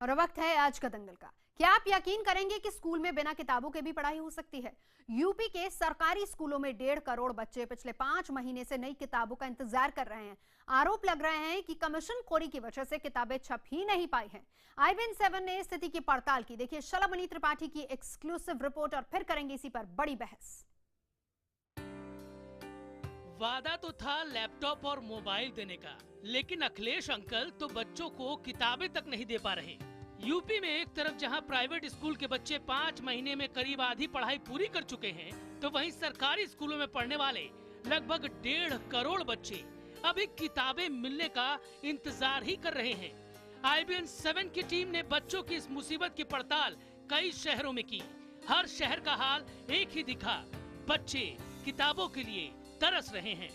और वक्त है आज का दंगल का। क्या आप यकीन करेंगे कि स्कूल में बिना किताबों के भी पढ़ाई हो सकती है? यूपी के सरकारी स्कूलों में 1.5 करोड़ बच्चे पिछले 5 महीने से नई किताबों का इंतजार कर रहे हैं। आरोप लग रहे हैं कि कमीशन खोरी की वजह से किताबें छप ही नहीं पाई हैं। IBN7 ने स्थिति की पड़ताल की। देखिए शलभमणि त्रिपाठी की एक्सक्लूसिव रिपोर्ट और फिर करेंगे इसी पर बड़ी बहस। वादा तो था लैपटॉप और मोबाइल देने का, लेकिन अखिलेश अंकल तो बच्चों को किताबें तक नहीं दे पा रहे। यूपी में एक तरफ जहां प्राइवेट स्कूल के बच्चे 5 महीने में करीब आधी पढ़ाई पूरी कर चुके हैं, तो वहीं सरकारी स्कूलों में पढ़ने वाले लगभग 1.5 करोड़ बच्चे अभी किताबें मिलने का इंतजार ही कर रहे हैं। IBN7 की टीम ने बच्चों की इस मुसीबत की पड़ताल कई शहरों में की। हर शहर का हाल एक ही दिखा, बच्चे किताबों के लिए तरस रहे हैं।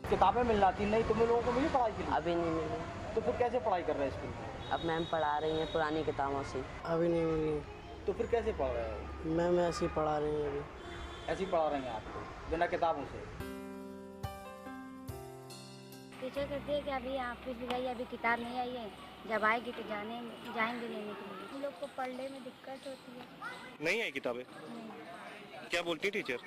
किताबें मिल जाती नहीं तुम लोगों को मिली पढ़ाई के लिए? अभी नहीं मिली। तो फिर कैसे पढ़ाई कर रहे हैं स्कूल में? अब मैम पढ़ा रही हैं पुरानी किताबों से। अभी नहीं मिली। तो फिर कैसे पढ़ रहे हो? मैम ऐसी पढ़ा रही हैं अभी। ऐसी पढ़ा रहे हैं आपको बिना किताबों से? टीचर कहती है कि अभी ऑफिस भी गई, अभी किताब नहीं आई है, जब आएगी तो जाएंगे लेने के लिए। हम लोग को पढ़ने में दिक्कत होती है। नहीं आई किताबें? क्या बोलती है टीचर?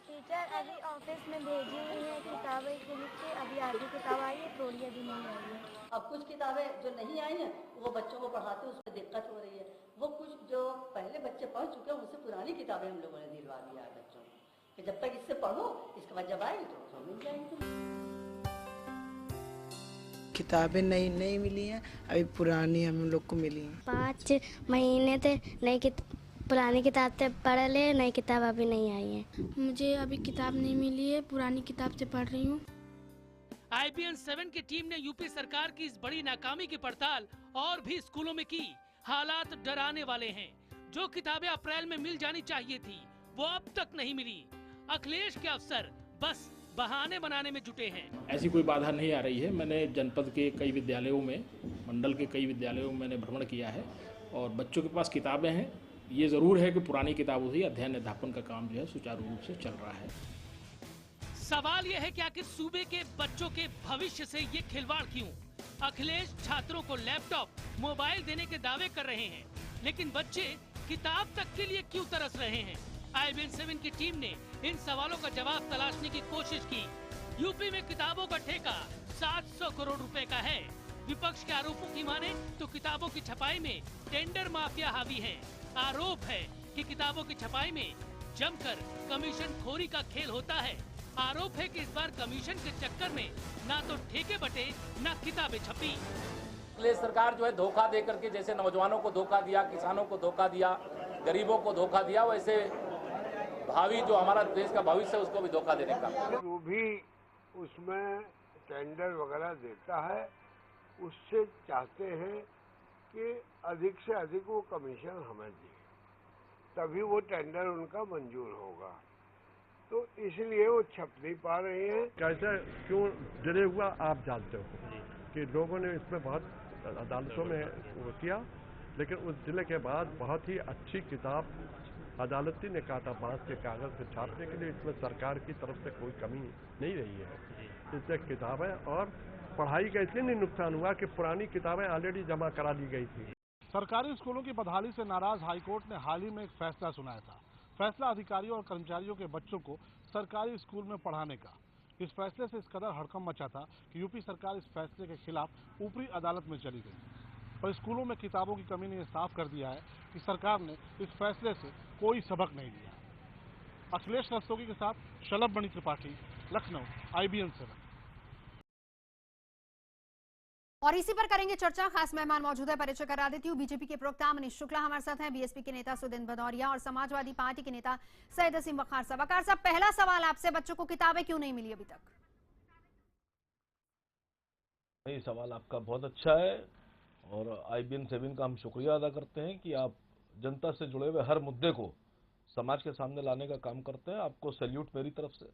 टीचर अभी ऑफिस में भेजी हुई है किताबें के लिए, अभी आधी किताब आई है, थोड़ी अभी नहीं आई है। अब कुछ किताबें जो नहीं आई हैं वो बच्चों को पढ़ाते हैं उसमें दिक्कत हो रही है। वो कुछ जो पहले बच्चे पढ़ चुके हैं उससे पुरानी किताबें हम लोगों ने दिलवा दिया है बच्चों को कि जब तक इससे पढ़ो, इसके बाद जब आएगी तो मिल जाएंगी। किताबें नहीं मिली हैं, अभी पुरानी हम लोग को मिली हैं। 5 महीने थे पुरानी किताब से पढ़ ले, नई किताब अभी नहीं आई है। मुझे अभी किताब नहीं मिली है, पुरानी किताब से पढ़ रही हूँ। IBN7 की टीम ने यूपी सरकार की इस बड़ी नाकामी की पड़ताल और भी स्कूलों में की। हालात डराने वाले हैं। जो किताबें अप्रैल में मिल जानी चाहिए थी, वो अब तक नहीं मिली। अखिलेश के अफसर बस बहाने बनाने में जुटे हैं। ऐसी कोई बाधा नहीं आ रही है। मैंने जनपद के कई विद्यालयों में, मंडल के कई विद्यालयों में मैंने भ्रमण किया है और बच्चों के पास किताबें हैं। ये ज़रूर है कि पुरानी किताबों से अध्ययन अध्यापन का काम जो है सुचारू रूप से चल रहा है। सवाल यह है कि आखिर सूबे के बच्चों के भविष्य से ये खिलवाड़ क्यों? अखिलेश छात्रों को लैपटॉप, मोबाइल देने के दावे कर रहे हैं, लेकिन बच्चे किताब तक के लिए क्यों तरस रहे हैं? IBN7 की टीम ने इन सवालों का जवाब तलाशने की कोशिश की। यूपी में किताबों का ठेका 700 करोड़ रुपए का है। विपक्ष के आरोपों की माने तो किताबों की छपाई में टेंडर माफिया हावी है। आरोप है कि किताबों की छपाई में जमकर कमीशन खोरी का खेल होता है। आरोप है कि इस बार कमीशन के चक्कर में ना तो ठेके बटे, ना किताबें छपी। अखिलेश सरकार जो है धोखा दे करके, जैसे नौजवानों को धोखा दिया, किसानों को धोखा दिया, गरीबों को धोखा दिया, वैसे भावी जो हमारा देश का भविष्य है उसको भी धोखा देने का। जो भी उसमें टेंडर वगैरह देता है उससे चाहते हैं कि अधिक से अधिक वो कमीशन हमें दे, तभी वो टेंडर उनका मंजूर होगा। तो इसलिए वो छप नहीं पा रहे हैं। कैसे क्यों डरे हुआ आप जानते हो कि लोगों ने इसमें बहुत अदालतों में वो किया, लेकिन उस जिले के बाद बहुत ही अच्छी किताब अदालती ने कहा था बांस के कागज से छापने के लिए। इसमें सरकार की तरफ से कोई कमी नहीं रही है। इससे किताबें और पढ़ाई का इसलिए नहीं नुकसान हुआ कि पुरानी किताबें ऑलरेडी जमा करा दी गई थी। सरकारी स्कूलों की बदहाली से नाराज हाईकोर्ट ने हाल ही में एक फैसला सुनाया था। फैसला अधिकारियों और कर्मचारियों के बच्चों को सरकारी स्कूल में पढ़ाने का। इस फैसले से इस कदर हड़कंप मचा था कि यूपी सरकार इस फैसले के खिलाफ ऊपरी अदालत में चली गई। पर स्कूलों में किताबों की कमी ने यह साफ कर दिया है कि सरकार ने इस फैसले से कोई सबक नहीं लिया। अखिलेश रस्तोगी के साथ शलभमणि त्रिपाठी, लखनऊ, IBN7। और इसी पर करेंगे चर्चा। खास मेहमान मौजूद है, परिचय करा देती हूँ। बीजेपी के प्रवक्ता मनीष शुक्ला हमारे साथ हैं, BSP के नेता सुदिन भदौरिया और समाजवादी पार्टी के नेता सैयद असीम वखार साहब। वखार साहब, पहला सवाल आपसे, बच्चों को किताबें क्यों नहीं मिली अभी तक? नहीं, सवाल आपका बहुत अच्छा है और IBN7 का हम शुक्रिया अदा करते हैं कि आप जनता से जुड़े हुए हर मुद्दे को समाज के सामने लाने का काम करते हैं। आपको सैल्यूट मेरी तरफ से।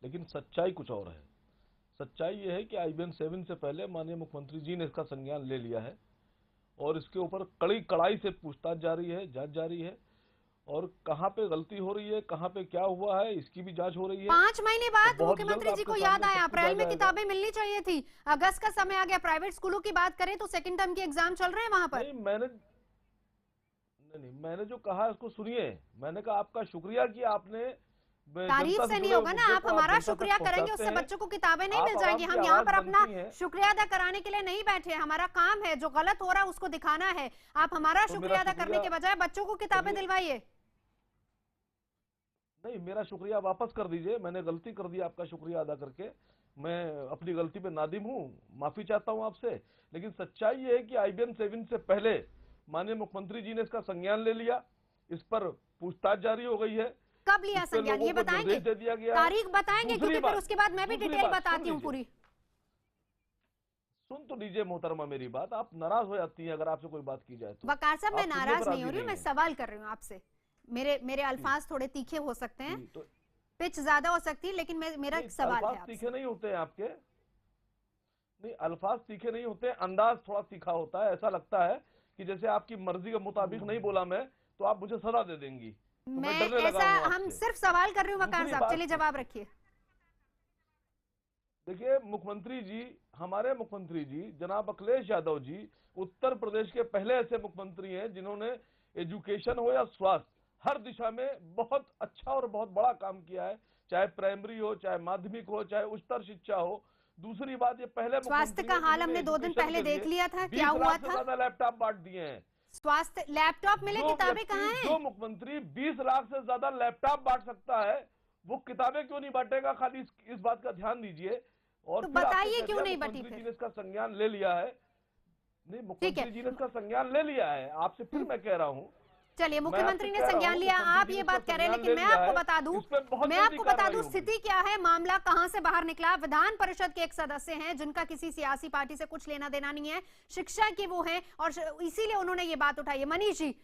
लेकिन सच्चाई कुछ और है। सच्चाई यह है कि IBN7 से पहले माननीय मुख्यमंत्री जी ने इसका संज्ञान ले लिया है और इसके ऊपर कड़ी कड़ाई से पूछताछ जारी है, जांच जारी है और कहाँ पे गलती हो रही है, कहाँ पे क्या हुआ है, इसकी भी जांच हो रही है। 5 महीने बाद बहुत मुख्यमंत्री जल्द जी को आपके याद सामने आया सब कुछ अप्रैल आ में जाएगा। किताबें मिलनी चाहिए थी। अगस्त का समय आ गया। प्राइवेट स्कूलों की बात करें तो सेकंड टर्म के एग्जाम चल रहे हैं वहां पर। मैंने जो कहा उसको सुनिए। मैंने कहा आपका शुक्रिया कि आपने तारीफ से नहीं होगा ना, आप हमारा शुक्रिया करेंगे, उससे बच्चों को किताबें नहीं मिल जाएंगी। हम यहाँ पर अपना शुक्रिया अदा कराने के लिए नहीं बैठे हैं। हमारा काम है जो गलत हो रहा है उसको दिखाना है। आप हमारा शुक्रिया अदा करने के बजाय बच्चों को किताबें दिलवाइए। नहीं, मेरा शुक्रिया वापस कर दीजिए। मैंने गलती कर दी, आपका शुक्रिया अदा करके मैं अपनी गलती पे नादिम हूँ, माफी चाहता हूँ आपसे। लेकिन सच्चाई ये है कि IBM 7 से पहले माननीय मुख्यमंत्री जी ने इसका संज्ञान ले लिया, इस पर पूछताछ जारी हो गई है। कब लिया संज्ञान ये बताएंगे? दे दिया गया, तारीख बताएंगे, क्योंकि फिर उसके बाद मैं भी डिटेल बताती हूँ पूरी। सुन तो लीजिए मोहतरमा मेरी बात, आप नाराज हो जाती हैं अगर आपसे कोई बात की जाए तो। वकार साहब मैं नाराज नहीं हो रही हूँ, मैं सवाल कर रही हूँ आपसे। मेरे अल्फाज थोड़े तीखे हो सकते हैं, पिच ज्यादा हो सकती है, लेकिन मेरा सवाल है आपसे। तीखे नहीं होते हैं आपके, नहीं अल्फाज तीखे नहीं होते, अंदाज थोड़ा तीखा होता है। ऐसा लगता है कि जैसे आपकी मर्जी के मुताबिक नहीं बोला मैं तो आप मुझे सजा दे देंगी। तो मैं ऐसा, हम सिर्फ सवाल कर रही हूँ वकार साहब, चलिए जवाब रखिए। देखिए मुख्यमंत्री जी, हमारे मुख्यमंत्री जी जनाब अखिलेश यादव जी उत्तर प्रदेश के पहले ऐसे मुख्यमंत्री हैं जिन्होंने एजुकेशन हो या स्वास्थ्य हर दिशा में बहुत अच्छा और बहुत बड़ा काम किया है, चाहे प्राइमरी हो, चाहे माध्यमिक हो, चाहे उच्चतर शिक्षा हो। दूसरी बात, ये पहले स्वास्थ्य का हाल हमने 2 दिन पहले देख लिया था, क्या हुआ था। ज्यादा लैपटॉप बांट दिए हैं। स्वास्थ्य लैपटॉप मिले, किताबें कहाँ हैं? जो मुख्यमंत्री 20 लाख से ज्यादा लैपटॉप बांट सकता है वो किताबें क्यों नहीं बांटेगा? खाली इस बात का ध्यान दीजिए। और तो बताइए क्यों नहीं बटी? मुख्यमंत्री जी ने इसका संज्ञान ले लिया है। नहीं, मुख्यमंत्री जी ने इसका संज्ञान ले लिया है, आपसे फिर मैं कह रहा हूँ। चलिए, मुख्यमंत्री ने संज्ञान लिया, आप ये बात कह रहे हैं, लेकिन मैं आपको बता दूं स्थिति क्या है, मामला कहां से बाहर निकला। विधान परिषद के एक सदस्य हैं जिनका किसी सियासी पार्टी से कुछ लेना देना नहीं है, शिक्षा के वो हैं और इसीलिए उन्होंने ये बात उठाई है। मनीष जी,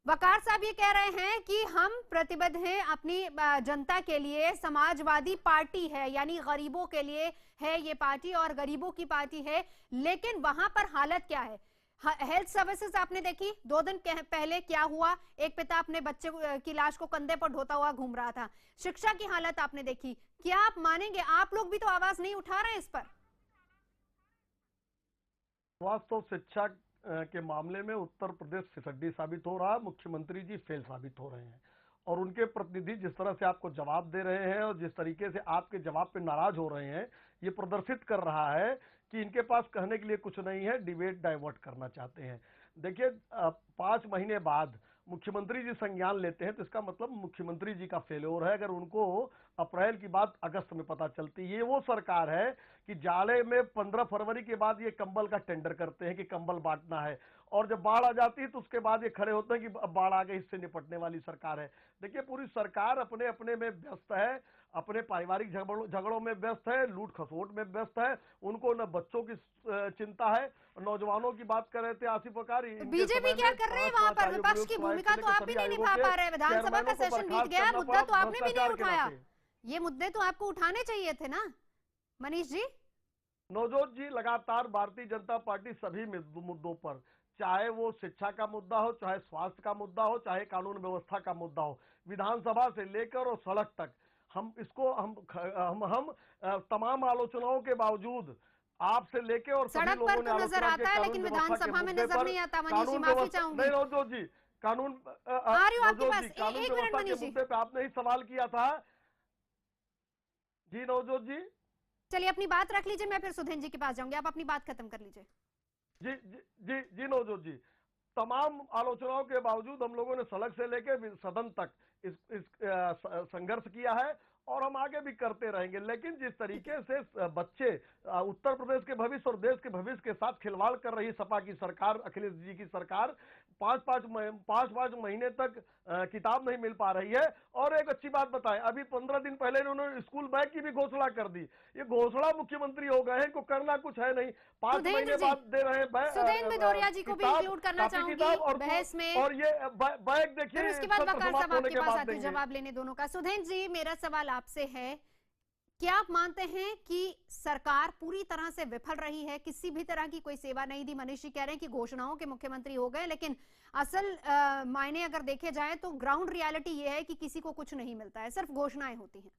वकार साहब ये कह रहे हैं कि हम प्रतिबद्ध हैं अपनी जनता के लिए, समाजवादी पार्टी है यानी गरीबों के लिए है ये पार्टी और गरीबों की पार्टी है, लेकिन वहां पर हालत क्या है? हेल्थ सर्विसेज आपने देखी 2 दिन पहले क्या हुआ, एक पिता अपने बच्चे की लाश को कंधे पर ढोता हुआ घूम रहा था। शिक्षा की हालत आपने देखी, क्या आप मानेंगे आप लोग भी तो आवाज नहीं उठा रहे हैं इस पर? स्वास्थ्य और शिक्षा के मामले में उत्तर प्रदेश फिसड्डी साबित हो रहा है, मुख्यमंत्री जी फेल साबित हो रहे हैं और उनके प्रतिनिधि जिस तरह से आपको जवाब दे रहे हैं और जिस तरीके से आपके जवाब पे नाराज हो रहे हैं, ये प्रदर्शित कर रहा है कि इनके पास कहने के लिए कुछ नहीं है, डिबेट डाइवर्ट करना चाहते हैं। देखिए 5 महीने बाद मुख्यमंत्री जी संज्ञान लेते हैं तो इसका मतलब मुख्यमंत्री जी का फेल्योर है। अगर उनको अप्रैल की बात अगस्त में पता चलती, ये वो सरकार है कि जाड़े में 15 फरवरी के बाद ये कंबल का टेंडर करते हैं कि कंबल बांटना है, और जब बाढ़ आ जाती है तो उसके बाद ये खड़े होते हैं कि अब बाढ़ आ गई, इससे निपटने वाली सरकार है। देखिए पूरी सरकार अपने अपने में व्यस्त है, अपने पारिवारिक झगड़ों में व्यस्त है, लूट खसोट में व्यस्त है, उनको न बच्चों की चिंता है, नौजवानों की बात कर रहे थे आसिफ वकारी। बीजेपी क्या कर रहे हैं वहां पर? विपक्ष की भूमिका तो आप भी नहीं निभा पा रहे। विधानसभा का सेशन बीत गया, मुद्दा तो आपने भी नहीं उठाया। ये मुद्दे तो आपको उठाने चाहिए थे ना मनीष जी। नवजोत जी, लगातार भारतीय जनता पार्टी सभी मुद्दों पर, चाहे वो शिक्षा का मुद्दा हो, चाहे स्वास्थ्य का मुद्दा हो, चाहे कानून व्यवस्था का मुद्दा हो, विधानसभा से लेकर और सड़क तक, हम इसको हम तमाम आलोचनाओं के बावजूद आपसे लेके और सड़क पर तो नजर आता है लेकिन विधानसभा में नजर नहीं आता। मनीष जी माफी चाहूंगी। नहीं नवजोत जी, कानून व्यवस्था के मुद्दे पे आपने ही सवाल किया था। जी नवजोत जी, चलिए अपनी बात रख लीजिए, मैं फिर सुधेन जी के पास जाऊंगी, आप अपनी बात खत्म कर लीजिए। जी जी जी जी नवजोत जी, तमाम आलोचनाओं के बावजूद हम लोगों ने सड़क से लेके सदन तक इस संघर्ष किया है और हम आगे भी करते रहेंगे। लेकिन जिस तरीके से बच्चे उत्तर प्रदेश के भविष्य और देश के भविष्य के साथ खिलवाड़ कर रही सपा की सरकार, अखिलेश जी की सरकार, 5-5 महीने तक किताब नहीं मिल पा रही है। और एक अच्छी बात बताएं, अभी 15 दिन पहले इन्होंने स्कूल बैग की भी घोषणा कर दी। ये घोषणा मुख्यमंत्री हो गए हैं, इनको करना कुछ है नहीं, 5 महीने बाद दे रहे हैं। सुधेन भदौरिया जी को भी इंक्लूड करना चाहूंगी बहस में, और ये बैग देखिए, उसके बाद वकार साहब आपके पास आती जवाब लेने दोनों का। सुधेन जी, मेरा सवाल आपसे है क्या आप मानते हैं कि सरकार पूरी तरह से विफल रही है, किसी भी तरह की कोई सेवा नहीं दी? मनीष जी कह रहे हैं कि घोषणाओं के मुख्यमंत्री हो गए, लेकिन असल मायने अगर देखे जाए तो ग्राउंड रियलिटी ये है कि किसी को कुछ नहीं मिलता है, सिर्फ घोषणाएं होती हैं।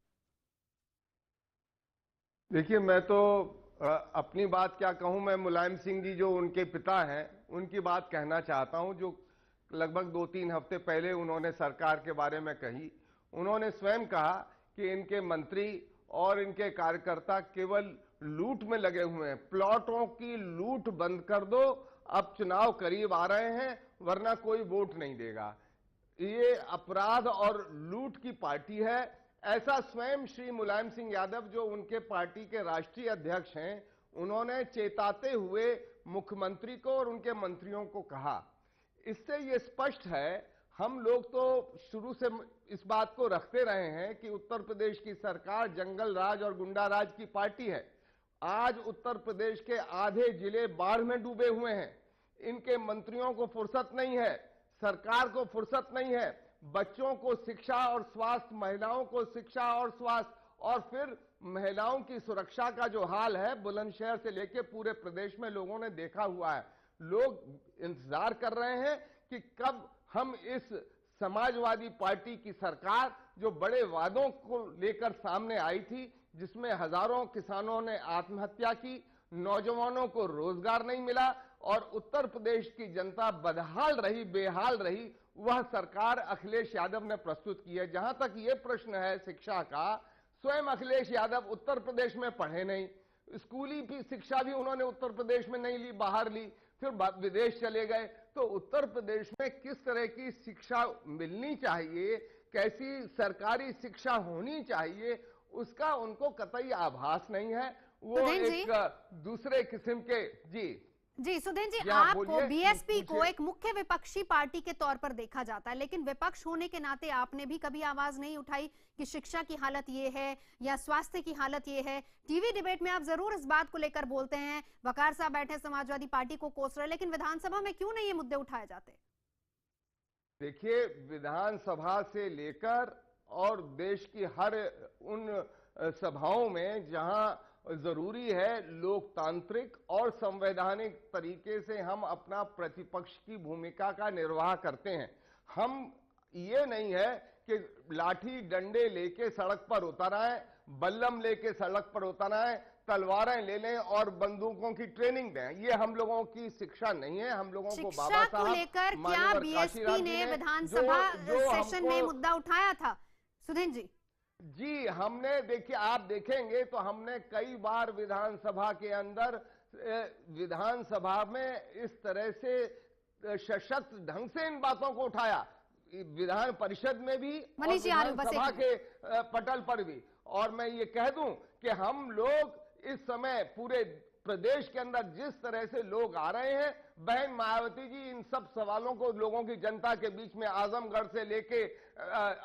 देखिए, मैं तो अपनी बात क्या कहूं, मैं मुलायम सिंह जी जो उनके पिता हैं उनकी बात कहना चाहता हूं, जो लगभग 2-3 हफ्ते पहले उन्होंने सरकार के बारे में कही। उन्होंने स्वयं कहा कि इनके मंत्री और इनके कार्यकर्ता केवल लूट में लगे हुए हैं, प्लॉटों की लूट बंद कर दो, अब चुनाव करीब आ रहे हैं वरना कोई वोट नहीं देगा। ये अपराध और लूट की पार्टी है, ऐसा स्वयं श्री मुलायम सिंह यादव जो उनके पार्टी के राष्ट्रीय अध्यक्ष हैं उन्होंने चेताते हुए मुख्यमंत्री को और उनके मंत्रियों को कहा। इससे ये स्पष्ट है, हम लोग तो शुरू से इस बात को रखते रहे हैं कि उत्तर प्रदेश की सरकार जंगल राज और गुंडा राज की पार्टी है। आज उत्तर प्रदेश के आधे जिले बाढ़ में डूबे हुए हैं, इनके मंत्रियों को फुर्सत नहीं है, सरकार को फुर्सत नहीं है। बच्चों को शिक्षा और स्वास्थ्य, महिलाओं को शिक्षा और स्वास्थ्य, और फिर महिलाओं की सुरक्षा का जो हाल है बुलंदशहर से लेकर पूरे प्रदेश में लोगों ने देखा हुआ है। लोग इंतजार कर रहे हैं कि कब हम इस समाजवादी पार्टी की सरकार जो बड़े वादों को लेकर सामने आई थी, जिसमें हजारों किसानों ने आत्महत्या की, नौजवानों को रोजगार नहीं मिला और उत्तर प्रदेश की जनता बदहाल रही, बेहाल रही, वह सरकार अखिलेश यादव ने प्रस्तुत की है। जहां तक ये प्रश्न है शिक्षा का, स्वयं अखिलेश यादव उत्तर प्रदेश में पढ़े नहीं, स्कूली भी शिक्षा भी उन्होंने उत्तर प्रदेश में नहीं ली, बाहर ली, फिर विदेश चले गए। तो उत्तर प्रदेश में किस तरह की शिक्षा मिलनी चाहिए, कैसी सरकारी शिक्षा होनी चाहिए, उसका उनको कतई आभास नहीं है। वो एक दूसरे किस्म के जी सुधीन जी, आपको बीएसपी को एक मुख्य विपक्षी पार्टी के तौर पर देखा जाता है, लेकिन विपक्ष होने के नाते आपने भी कभी आवाज नहीं उठाई कि शिक्षा की हालत ये है या स्वास्थ्य की हालत ये है। टीवी डिबेट में आप जरूर इस बात को लेकर बोलते हैं, वकार साहब बैठे समाजवादी पार्टी को कोस रहे, लेकिन विधानसभा में क्यों नहीं ये मुद्दे उठाए जाते? देखिए, विधानसभा से लेकर और देश की हर उन सभाओं में जहां जरूरी है लोकतांत्रिक और संवैधानिक तरीके से हम अपना प्रतिपक्ष की भूमिका का निर्वाह करते हैं। हम ये नहीं है कि लाठी डंडे लेके सड़क पर उतर आए, बल्लम लेके सड़क पर उतर आए, तलवारें ले लें और बंदूकों की ट्रेनिंग दें। ये हम लोगों की शिक्षा नहीं है। हम लोगों को बाबा साहब लेकर क्या बीएसपी ने विधानसभा सेशन में मुद्दा उठाया था? सुधीन जी, हमने देखिए, आप देखेंगे तो हमने कई बार विधानसभा के अंदर, विधानसभा में इस तरह से सशक्त ढंग से इन बातों को उठाया, विधान परिषद में भी और विधानसभा के पटल पर भी। और मैं ये कह दूं कि हम लोग इस समय पूरे प्रदेश के अंदर जिस तरह से लोग आ रहे हैं, बहन मायावती जी इन सब सवालों को लोगों की जनता के बीच में आजमगढ़ से लेके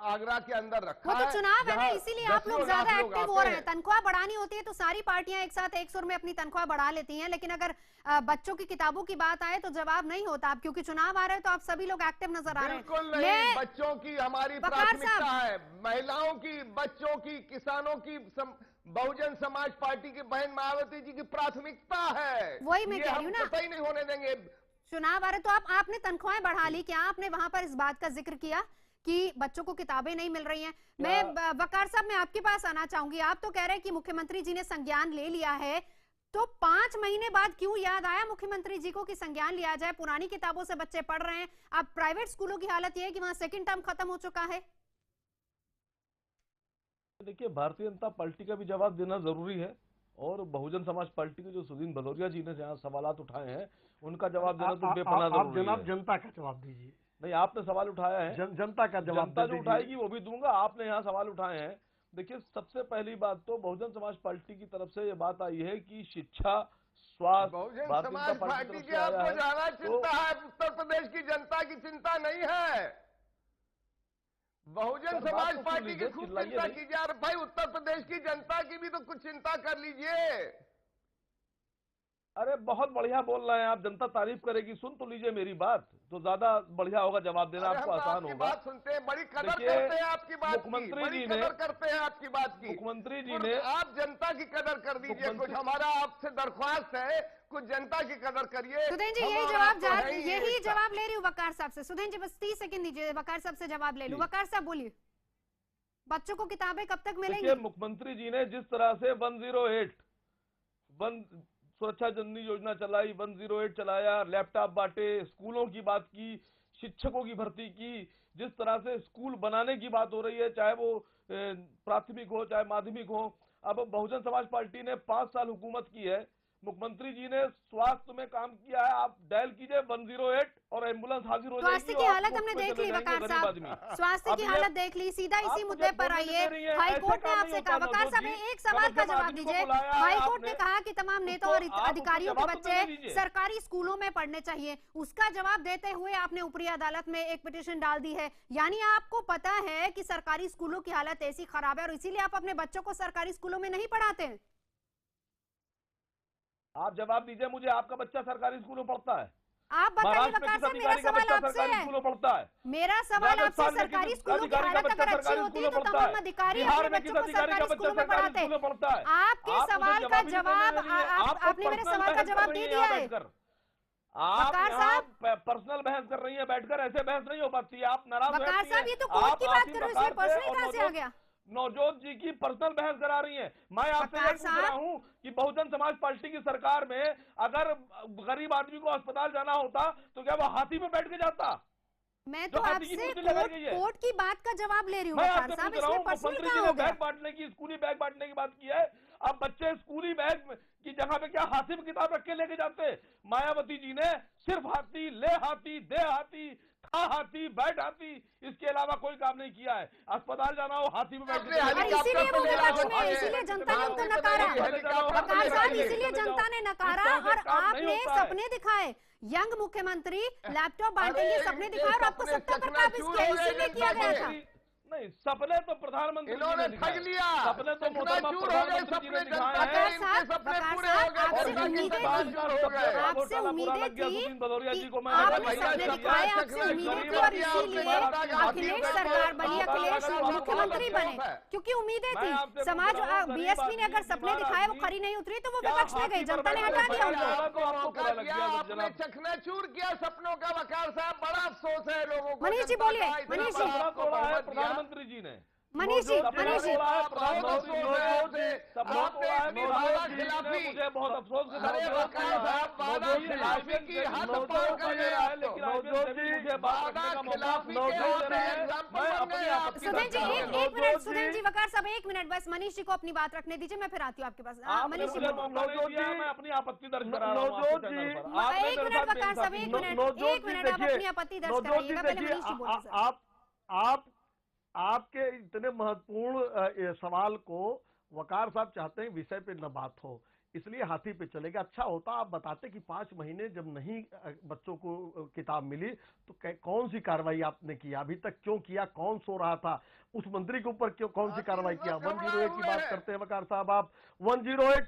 आगरा के अंदर रखा है। तो चुनाव है ना, इसीलिए आप लोग ज्यादा एक्टिव हो रहे हैं। तनख्वाह बढ़ानी होती है तो सारी पार्टियां एक साथ एक सुर में अपनी तनख्वाह बढ़ा लेती हैं, लेकिन अगर बच्चों की किताबों की बात आए तो जवाब नहीं होता। अब क्योंकि चुनाव आ रहे हैं तो आप सभी लोग एक्टिव नजर आ रहे हैं। बिल्कुल नहीं, बच्चों की हमारी प्राथमिकता है, महिलाओं की, बच्चों की, किसानों की, बहुजन समाज पार्टी की बहन मायावती जी की प्राथमिकता है। वही मैं कह रही हूँ ना, कतई नहीं होने देंगे। चुनाव आ रहे तो आपने तनख्वाहें बढ़ा ली, क्या आपने वहां पर इस बात का जिक्र किया कि बच्चों को किताबें नहीं मिल रही हैं? मैं वकार साहब, मैं आपके पास आना चाहूंगी। आप तो कह रहे हैं कि मुख्यमंत्री जी ने संज्ञान ले लिया है, तो 5 महीने बाद क्यों याद आया मुख्यमंत्री जी को कि संज्ञान लिया जाए? पुरानी किताबों से बच्चे पढ़ रहे हैं। अब प्राइवेट स्कूलों की हालत यह है कि वहां सेकेंड टर्म खत्म हो चुका है। देखिए, भारतीय जनता पार्टी का भी जवाब देना जरूरी है और बहुजन समाज पार्टी के जो सुदीन भदौरिया जी ने जहाँ सवालात उठाए हैं उनका जवाब देना तो बेपनाह जरूरी है। जनाब जनता का जवाब दीजिए। नहीं, आपने सवाल उठाया है, जनता का जवाब जनता जो उठाएगी वो भी दूंगा। आपने यहाँ सवाल उठाए हैं। देखिए, सबसे पहली बात तो बहुजन समाज पार्टी की तरफ से ये बात आई है कि शिक्षा, स्वास्थ्य, बहुजन समाज पार्टी की आपको ज्यादा चिंता है, उत्तर प्रदेश की जनता की चिंता नहीं है। बहुजन समाज पार्टी की खूब चिंता कीजिए यार भाई, उत्तर प्रदेश की जनता की भी तो कुछ चिंता कर लीजिए। अरे बहुत बढ़िया बोल रहे हैं आप, जनता तारीफ करेगी। सुन तो लीजिए मेरी बात, तो ज्यादा बढ़िया होगा, जवाब देना आपको आसान होगा। बात सुनते हैं, बड़ी कदर देखिए, करते हैं आपकी बात की, मुख्यमंत्री बड़ी जी ने कदर करते हैं आपकी बात की। मुख्यमंत्री जी ने, आप जनता की कदर कर दीजिए, कुछ हमारा आपसे दरख्वास्त है, कुछ जनता की कदर करिए। सुधीन जी यही जवाब ले रही हूँ वकार साहब से। सुधीन जी बस 30 सेकंड दीजिए, वकार साहब से जवाब ले लूं। वकार साहब बोलिए, बच्चों को किताबें कब तक मिलेंगी? मुख्यमंत्री जी ने जिस तरह से 108 सुरक्षा जननी योजना चलाई, 108 चलाया, लैपटॉप बांटे, स्कूलों की बात की, शिक्षकों की भर्ती की, जिस तरह से स्कूल बनाने की बात हो रही है, चाहे वो प्राथमिक हो चाहे माध्यमिक हो। अब बहुजन समाज पार्टी ने 5 साल हुकूमत की है, मुख्यमंत्री जी ने स्वास्थ्य में काम किया है। आप डायल कीजिए 108 और एम्बुलेंस हाजिर हो जाएगी। स्वास्थ्य की हालत हमने देख ली वकार साहब, स्वास्थ्य की हालत देख ली। सीधा इसी मुद्दे पर आइए। हाईकोर्ट ने आपसे कहा, वकार साहब एक सवाल का जवाब दीजिए। हाईकोर्ट ने कहा कि तमाम नेताओं और अधिकारियों के बच्चे सरकारी स्कूलों में पढ़ने चाहिए, उसका जवाब देते हुए आपने ऊपरी अदालत में एक पिटीशन डाल दी है। यानी आपको पता है कि सरकारी स्कूलों की हालत ऐसी खराब है और इसीलिए आप अपने बच्चों को सरकारी स्कूलों में नहीं पढ़ाते हैं। आप जवाब दीजिए मुझे, आपका बच्चा सरकारी स्कूलों पढ़ता है? आप बताइए वकार साहब, मेरा सवाल आपसे है। स्कूलों पढ़ता है? मेरा सवाल आपसे, सरकारी स्कूलों की हालत अगर अच्छी होती है तो तमाम अधिकारी अपने बच्चों को सरकारी स्कूलों में पढ़ाते हैं। आपके सवाल का जवाब, आपने मेरे सवाल का जवाब दे दिया है। आप साहब पर्सनल बहस कर रही है बैठकर, ऐसे बहस नहीं हो पाती। आप नाराज वकार साहब ये तो कोर्ट की बात कर रहे हो, इसमें पर्सनल कहां से आ गया? नवजोत जी की पर्सनल बहस करा रही हैं। मैं आपसे ये पूछ रहा हूं कि बहुजन समाज पार्टी की सरकार में अगर गरीब आदमी को अस्पताल जाना होता तो क्या वो हाथी में बैठ के जाता? मैं तो आपसे कोर्ट की बात का जवाब ले रही हूँ वकार साहब, इसमें पर्सनल कहां हो गया? बैग बांटने की, स्कूली बैग बांटने की बात की है। अब बच्चे स्कूली बैग की जगह पे क्या हाथी में किताब रख के लेके जाते? मायावती जी ने सिर्फ हाथी, ले हाथी, दे हाथी, खा हाथी, बैठ हाथी, इसके अलावा कोई काम नहीं किया है। अस्पताल जाना हो हाथी में बैठ के, इसीलिए जनता ने उनको नकारा वकार साहब, इसीलिए जनता ने नकारा और आपने सपने दिखाए। यंग मुख्यमंत्री लैपटॉप बांटेंगे सपने दिखाए और आपको सत्ता पर काबिज किया, इसीलिए किया गया था। नहीं, सपने तो प्रधानमंत्री इन्होंने ठग लिया, सपने तो चूर हो गए, सपने जनता के, इनके सपने पूरे हो गए, आपसे उम्मीदें थी, आपने सपने दिखाए, आपसे उम्मीदें थी और इसीलिए अखिलेश सरकार बनी, अखिलेश मुख्यमंत्री बने, क्योंकि उम्मीदें थी। समाज बीएसपी ने अगर सपने दिखाए वो खरी नहीं उतरी तो वो विपक्ष में गई, जनता ने हटा दिया उनको। आपने चकनाचूर किया सपनों का वकार साहब, बड़ा अफसोस है लोगों को। मनीष जी बोलिए, मनीष जी। प्रधानमंत्री जी ने मनीष जी, मनीष जी, मुझे बहुत अफसोस सुधीन जी एक मिनट, सुधीन जी वकार साहब एक मिनट बस, मनीष जी को अपनी बात रखने दीजिए, मैं फिर आती हूँ आपके पास। मनीष जी मैं अपनी आपत्ति दर्ज करा रहा हूँ। एक मिनट वकार साहब, एक मिनट आप अपनी आपत्ति दर्ज कराइएगा, पहले मनीष जी बोलिए। आपके इतने महत्वपूर्ण सवाल को वकार साहब चाहते हैं विषय पे न बात हो, इसलिए हाथी पे चलेगा। अच्छा होता आप बताते कि 5 महीने जब नहीं बच्चों को किताब मिली तो कौन सी कार्रवाई आपने किया, अभी तक क्यों किया, कौन सो रहा था, उस मंत्री के ऊपर क्यों, कौन सी कार्रवाई किया? 108 की बात करते हैं वकार साहब आप। 108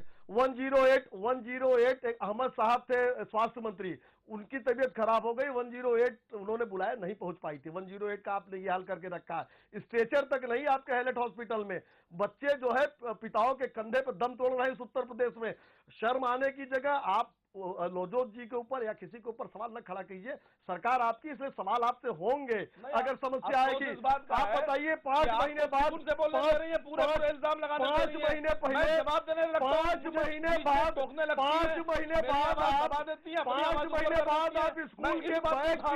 एक अहमद साहब थे स्वास्थ्य मंत्री, उनकी तबीयत खराब हो गई, 108 उन्होंने बुलाया, नहीं पहुंच पाई थी। 108 का आपने ये हाल करके रखा है, स्ट्रेचर तक नहीं आपके हैलेट हॉस्पिटल में। बच्चे जो है पिताओं के कंधे पर दम तोड़ रहे हैं इस उत्तर प्रदेश में। शर्म आने की जगह आप नवजोत जी के ऊपर या किसी के ऊपर सवाल न खड़ा कीजिए। सरकार आपकी, इसलिए सवाल आपसे होंगे अगर समस्या आएगी। आप बताइए 5 महीने बाद, 5 महीने पहले, 5 महीने बाद, 5 महीने बाद आप स्कूल के बैग की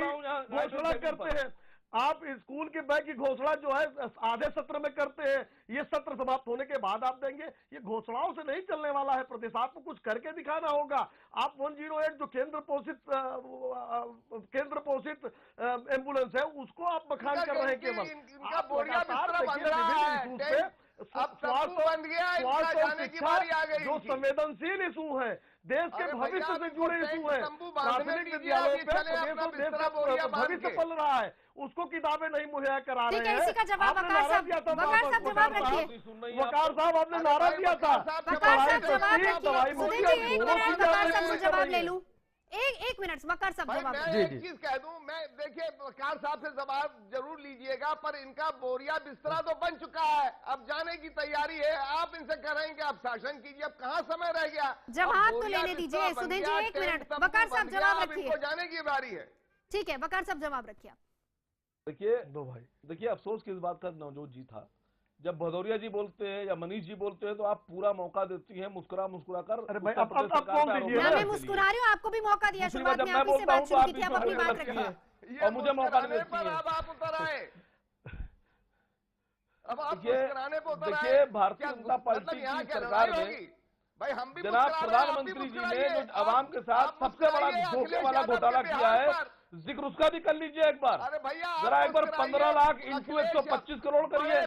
घोषणा करते हैं। आप स्कूल के बैग की घोषणा जो है आधे सत्र में करते हैं, ये सत्र समाप्त होने के बाद आप देंगे। ये घोषणाओं से नहीं चलने वाला है प्रदेश, आपको कुछ करके दिखाना होगा। आप 108 जो केंद्र पोषित एम्बुलेंस है उसको आप बखान कर रहे हैं केवल। अब स्वास्थ्य बन गया, इनका जाने की बारी आ गई। जो संवेदनशील इशू है, देश के भविष्य से जुड़े इशू है, प्राथमिक विद्यालयों पे देश का भविष्य पल रहा है, उसको किताबें नहीं मुहैया करा रहे हैं। इसी का जवाब वकार साहब जवाब रखिए। वकार साहब आपने नारा दिया था, जवाब ले लूं। एक मिनट वकार साहब जवाब। मैं एक चीज कह दूं, मैं देखिए वकार साहब से जवाब जरूर लीजिएगा, पर इनका बोरिया बिस्तरा तो बन चुका है, अब जाने की तैयारी है। आप इनसे कह रहे हैं कि आप शासन कीजिए, अब कहाँ समय रह गया? जवाब तो लेने दीजिए सुधीर जी, एक मिनट। वकार साहब जवाब रखिए। जाने की बारी है। ठीक है, वकार साहब जवाब रखिए। देखिए दो भाई, देखिए अफसोस किस बात का नवजोत जी था, जब भदौरिया जी बोलते हैं या मनीष जी बोलते हैं तो आप पूरा मौका देती हैं मुस्कुरा कर। अरे भाई अब बोल दीजिए ना। मैं मुस्कुरा रही हूँ, आपको भी मौका दिया। शुरुआत में आप से बात शुरू की थी, आप अपनी बात रखिए और मुझे मौका नहीं देती है। अब आप उतर आए, अब आप मुस्कुराने पे उतर आए। देखिए भारतीय जनता पार्टी की सरकार में भाई हम भी जनाब प्रधानमंत्री जी ने जो आवाम के साथ सबसे बड़ा धोखे वाला घोटाला किया है, जिक्र उसका भी कर लीजिए एक बार। अरे भैया जरा एक बार 15 लाख इंटू 125 करोड़ करिए,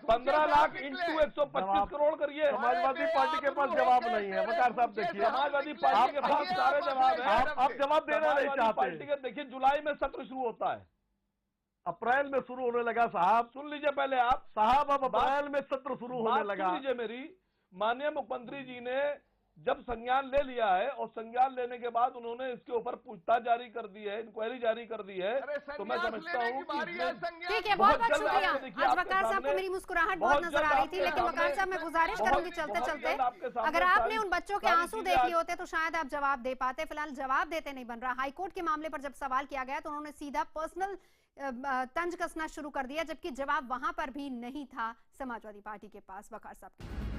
15 लाख इंटू 125 करोड़ करिए। समाजवादी पार्टी के पास जवाब नहीं है वकार साहब। देखिए समाजवादी पार्टी के पास सारे जवाब है, आप जवाब देना नहीं चाहते। पार्टी के देखिए जुलाई में सत्र शुरू होता है, अप्रैल में शुरू होने लगा साहब। सुन लीजिए पहले आप साहब, अब अप्रैल में सत्र शुरू होने लगा। सुन लीजिए मेरी, माननीय मुख्यमंत्री जी ने जब संज्ञान ले लिया है और संज्ञान लेने के बाद उन्होंने इसके ऊपर पूछताछ जारी कर दी है, इंक्वायरी जारी कर दी है, तो मैं समझता हूँ ठीक है। बहुत बहुत शुक्रिया। आज वकार साहब को मेरी मुस्कुराहट बहुत नजर आ रही थी, लेकिन वकार साहब मैं गुजारिश करूंगी चलते चलते, अगर आपने उन बच्चों के आंसू देख लिए होते तो शायद आप जवाब दे पाते। फिलहाल जवाब देते नहीं बन रहा। हाईकोर्ट के मामले पर जब सवाल किया गया तो उन्होंने सीधा पर्सनल तंज कसना शुरू कर दिया, जबकि जवाब वहां पर भी नहीं था समाजवादी पार्टी के पास वकार साहब के।